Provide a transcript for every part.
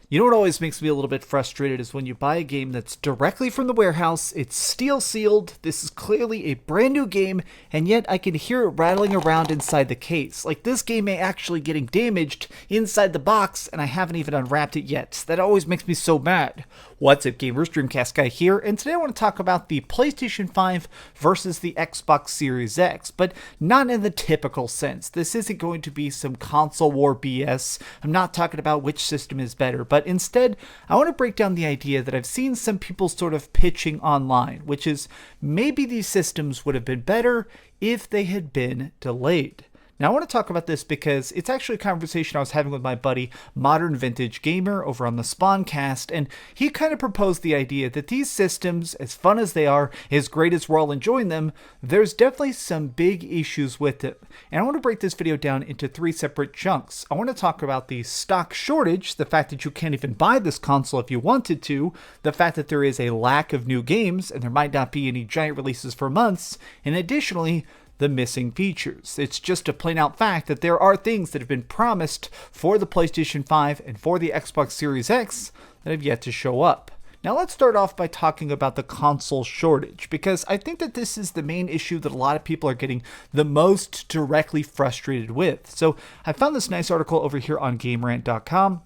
You know what always makes me a little bit frustrated is when you buy a game that's directly from the warehouse, it's steel sealed, this is clearly a brand new game, and yet I can hear it rattling around inside the case. Like, this game may actually getting damaged inside the box, and I haven't even unwrapped it yet. That always makes me so mad. What's up, gamers? DreamcastGuy here, and today I want to talk about the PlayStation 5 versus the Xbox Series X, but not in the typical sense. This isn't going to be some console war BS. I'm not talking about which system is better, but instead, I want to break down the idea that I've seen some people sort of pitching online, which is maybe these systems would have been better if they had been delayed. Now, I want to talk about this because it's actually a conversation I was having with my buddy ModernVintageGamer over on the Spawncast, and he kind of proposed the idea that these systems, as fun as they are, as great as we're all enjoying them, there's definitely some big issues with it. And I want to break this video down into three separate chunks. I want to talk about the stock shortage, the fact that you can't even buy this console if you wanted to, the fact that there is a lack of new games, and there might not be any giant releases for months, and additionally, the missing features. It's just a plain out fact that there are things that have been promised for the PlayStation 5 and for the Xbox Series X that have yet to show up. Now let's start off by talking about the console shortage, because I think that this is the main issue that a lot of people are getting the most directly frustrated with. So I found this nice article over here on GameRant.com.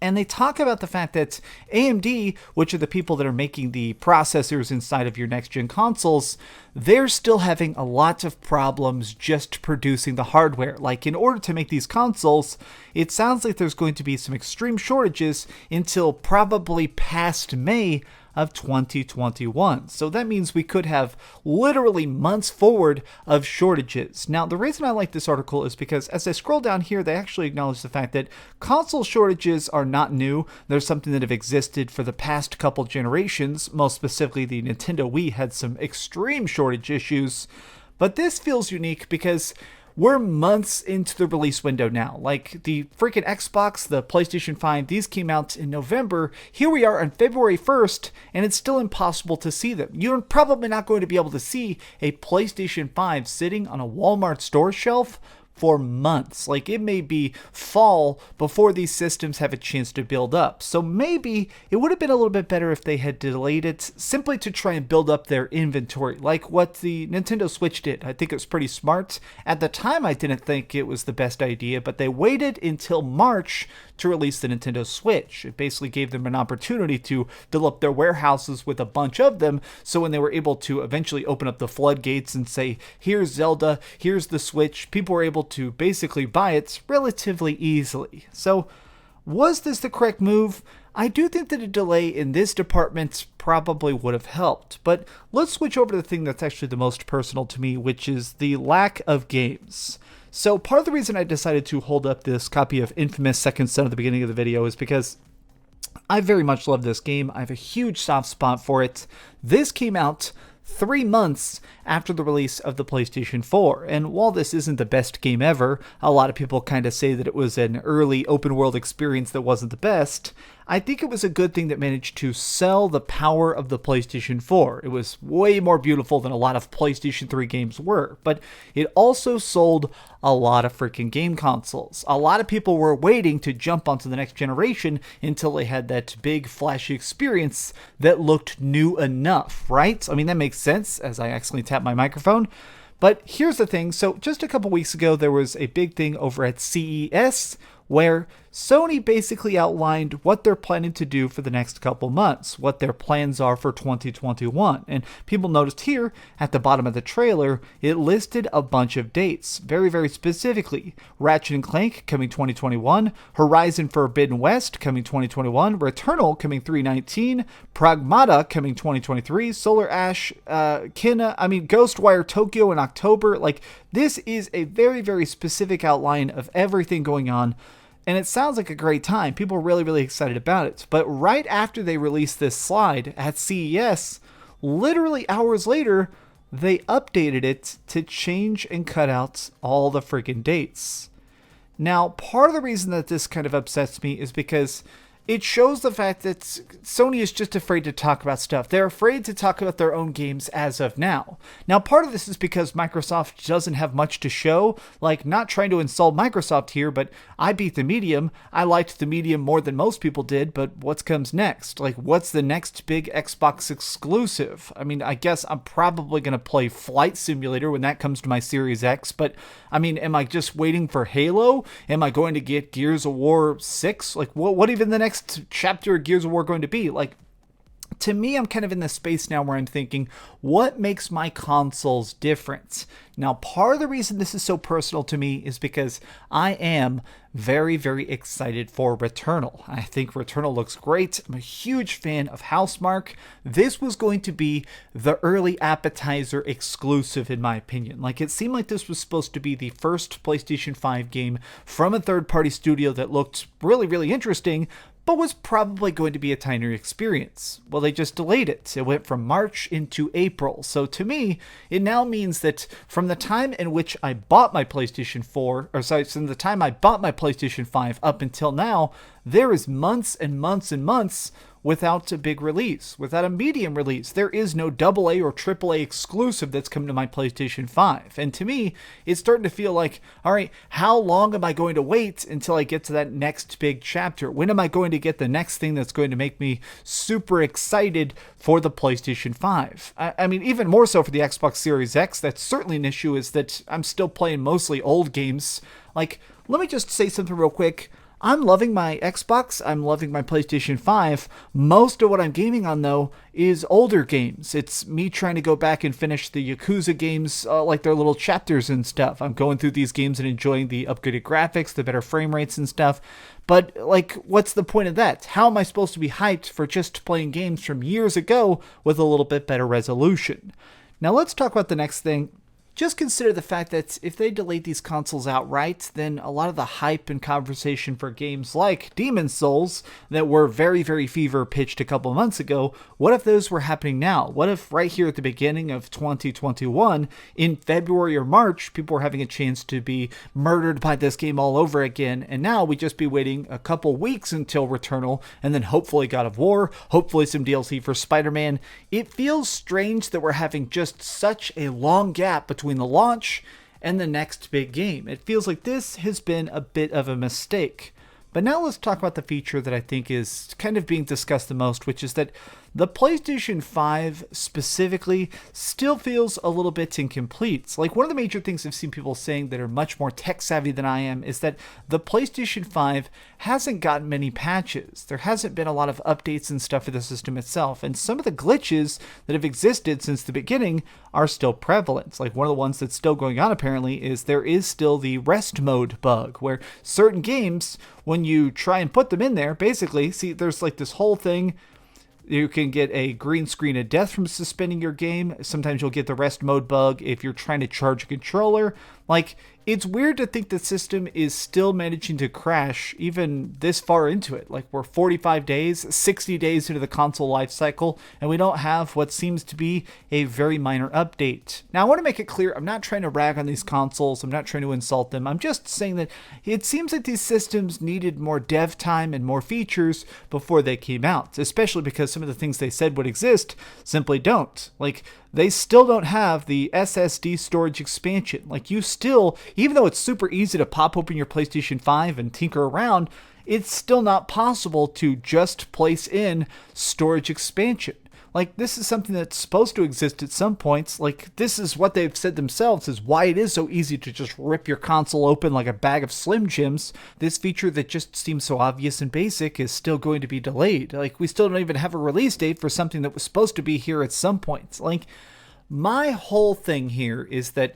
And they talk about the fact that AMD, which are the people that are making the processors inside of your next-gen consoles, they're still having a lot of problems just producing the hardware. Like, in order to make these consoles, it sounds like there's going to be some extreme shortages until probably past May of 2021. So that means we could have literally months forward of shortages. Now, the reason I like this article is because as I scroll down here, they actually acknowledge the fact that console shortages are not new. They're something that have existed for the past couple generations. Most specifically, the Nintendo Wii had some extreme shortage issues. But this feels unique because we're months into the release window now. Like, the freaking Xbox, the PlayStation 5, these came out in November. Here we are on February 1st, and it's still impossible to see them. You're probably not going to be able to see a PlayStation 5 sitting on a Walmart store shelf for months. Like, it may be fall before these systems have a chance to build up. So maybe it would have been a little bit better if they had delayed it simply to try and build up their inventory, like what the Nintendo Switch did. I think it was pretty smart. At the time, I didn't think it was the best idea, but they waited until March to release the Nintendo Switch. It basically gave them an opportunity to fill up their warehouses with a bunch of them, so when they were able to eventually open up the floodgates and say, here's Zelda, here's the Switch, people were able to basically buy it relatively easily. So, was this the correct move? I do think that a delay in this department probably would have helped, but let's switch over to the thing that's actually the most personal to me, which is the lack of games. So part of the reason I decided to hold up this copy of Infamous Second Son at the beginning of the video is because I very much love this game. I have a huge soft spot for it. This came out 3 months after the release of the PlayStation 4. And while this isn't the best game ever, a lot of people kind of say that it was an early open world experience that wasn't the best. I think it was a good thing that managed to sell the power of the PlayStation 4. It was way more beautiful than a lot of PlayStation 3 games were, but it also sold a lot of freaking game consoles. A lot of people were waiting to jump onto the next generation until they had that big flashy experience that looked new enough, right? I mean, that makes sense as I accidentally tapped my microphone. But here's the thing. So just a couple weeks ago, there was a big thing over at CES where Sony basically outlined what they're planning to do for the next couple months, what their plans are for 2021. And people noticed here at the bottom of the trailer, it listed a bunch of dates, very, very specifically. Ratchet & Clank coming 2021, Horizon Forbidden West coming 2021, Returnal coming 3/19, Pragmata coming 2023, Solar Ash, Ghostwire Tokyo in October. Like, this is a very, very specific outline of everything going on. And it sounds like a great time. People are really, really excited about it. But right after they released this slide at CES, literally hours later, they updated it to change and cut out all the freaking dates. Now, part of the reason that this kind of upsets me is because it shows the fact that Sony is just afraid to talk about stuff. They're afraid to talk about their own games as of now. Now, part of this is because Microsoft doesn't have much to show. Like, not trying to insult Microsoft here, but I beat the Medium. I liked the Medium more than most people did, but what comes next? Like, what's the next big Xbox exclusive? I mean, I guess I'm probably going to play Flight Simulator when that comes to my Series X, but I mean, am I just waiting for Halo? Am I going to get Gears of War 6? Like, what even the next chapter of Gears of War going to be? Like, to me, I'm kind of in this space now where I'm thinking, what makes my consoles different? Now, part of the reason this is so personal to me is because I am very, very excited for Returnal. I think Returnal looks great. I'm a huge fan of Housemarque. This was going to be the early appetizer exclusive, in my opinion. Like, it seemed like this was supposed to be the first PlayStation 5 game from a third-party studio that looked really, really interesting, but was probably going to be a tinier experience. Well, they just delayed it. It went from March into April. So to me, it now means that from the time in which I bought my PlayStation 4, from the time I bought my PlayStation 5 up until now, there is months and months and months without a big release, without a medium release. There is no AA or AAA exclusive that's come to my PlayStation 5. And to me, it's starting to feel like, all right, how long am I going to wait until I get to that next big chapter? When am I going to get the next thing that's going to make me super excited for the PlayStation 5? I mean, even more so for the Xbox Series X, that's certainly an issue, is that I'm still playing mostly old games. Like, let me just say something real quick. I'm loving my Xbox, I'm loving my PlayStation 5. Most of what I'm gaming on, though, is older games. It's me trying to go back and finish the Yakuza games, like their little chapters and stuff. I'm going through these games and enjoying the upgraded graphics, the better frame rates and stuff. But, like, what's the point of that? How am I supposed to be hyped for just playing games from years ago with a little bit better resolution? Now let's talk about the next thing. Just consider the fact that if they delayed these consoles outright, then a lot of the hype and conversation for games like Demon's Souls that were very, very fever pitched a couple months ago, what if those were happening now? What if right here at the beginning of 2021, in February or March, people were having a chance to be murdered by this game all over again, and now we'd just be waiting a couple weeks until Returnal, and then hopefully God of War, hopefully some DLC for Spider-Man. It feels strange that we're having just such a long gap between the launch and the next big game. It feels like this has been a bit of a mistake. But now let's talk about the feature that I think is kind of being discussed the most, which is that the PlayStation 5 specifically still feels a little bit incomplete. Like, one of the major things I've seen people saying that are much more tech savvy than I am is that the PlayStation 5 hasn't gotten many patches. There hasn't been a lot of updates and stuff for the system itself, and some of the glitches that have existed since the beginning are still prevalent. Like, one of the ones that's still going on apparently is there is still the rest mode bug, where certain games, when you try and put them in there, basically, see, there's like this whole thing. You can get a green screen of death from suspending your game. Sometimes you'll get the rest mode bug if you're trying to charge a controller. Like, it's weird to think the system is still managing to crash even this far into it. Like, we're 45 days, 60 days into the console life cycle, and we don't have what seems to be a very minor update. Now, I want to make it clear, I'm not trying to rag on these consoles. I'm not trying to insult them. I'm just saying that it seems like these systems needed more dev time and more features before they came out, especially because some of the things they said would exist simply don't. Like, they still don't have the SSD storage expansion. Like, you still, even though it's super easy to pop open your PlayStation 5 and tinker around, it's still not possible to just place in storage expansion. Like, this is something that's supposed to exist at some points. Like, this is what they've said themselves is why it is so easy to just rip your console open like a bag of Slim Jims. This feature that just seems so obvious and basic is still going to be delayed. Like, we still don't even have a release date for something that was supposed to be here at some point. Like, my whole thing here is that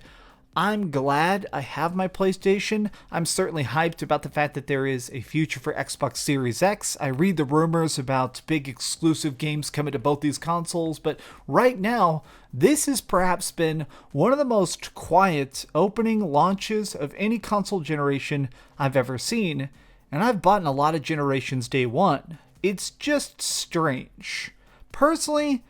I'm glad I have my PlayStation. I'm certainly hyped about the fact that there is a future for Xbox Series X. I read the rumors about big exclusive games coming to both these consoles, but right now, this has perhaps been one of the most quiet opening launches of any console generation I've ever seen, and I've bought in a lot of generations day one. It's just strange. Personally,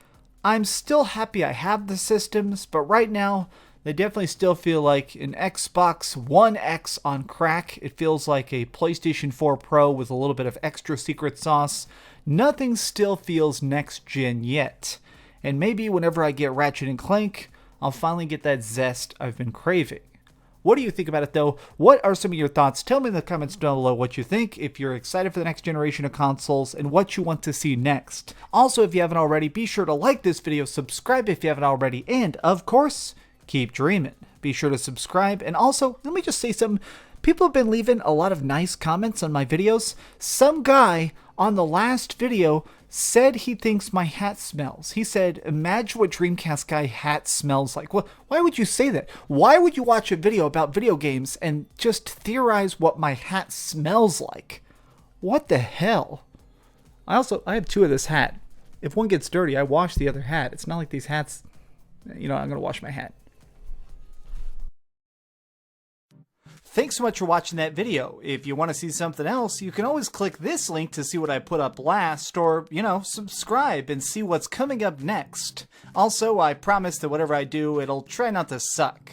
I'm still happy I have the systems, but right now, They definitely still feel like an Xbox One X on crack. It feels like a PlayStation 4 Pro with a little bit of extra secret sauce. Nothing still feels next gen yet. And maybe whenever I get Ratchet and Clank, I'll finally get that zest I've been craving. What do you think about it though? What are some of your thoughts? Tell me in the comments down below what you think, if you're excited for the next generation of consoles, and what you want to see next. Also, if you haven't already, be sure to like this video, subscribe if you haven't already, and of course, keep dreaming. Be sure to subscribe, and also, let me just say something. People have been leaving a lot of nice comments on my videos. Some guy on the last video said he thinks my hat smells. He said, imagine what DreamcastGuy hat smells like. Well, why would you say that? Why would you watch a video about video games and just theorize what my hat smells like? What the hell? I have two of this hat. If one gets dirty, I wash the other hat. It's not like these hats, I'm going to wash my hat. Thanks so much for watching that video. If you want to see something else, you can always click this link to see what I put up last, or, subscribe and see what's coming up next. Also, I promise that whatever I do, it'll try not to suck.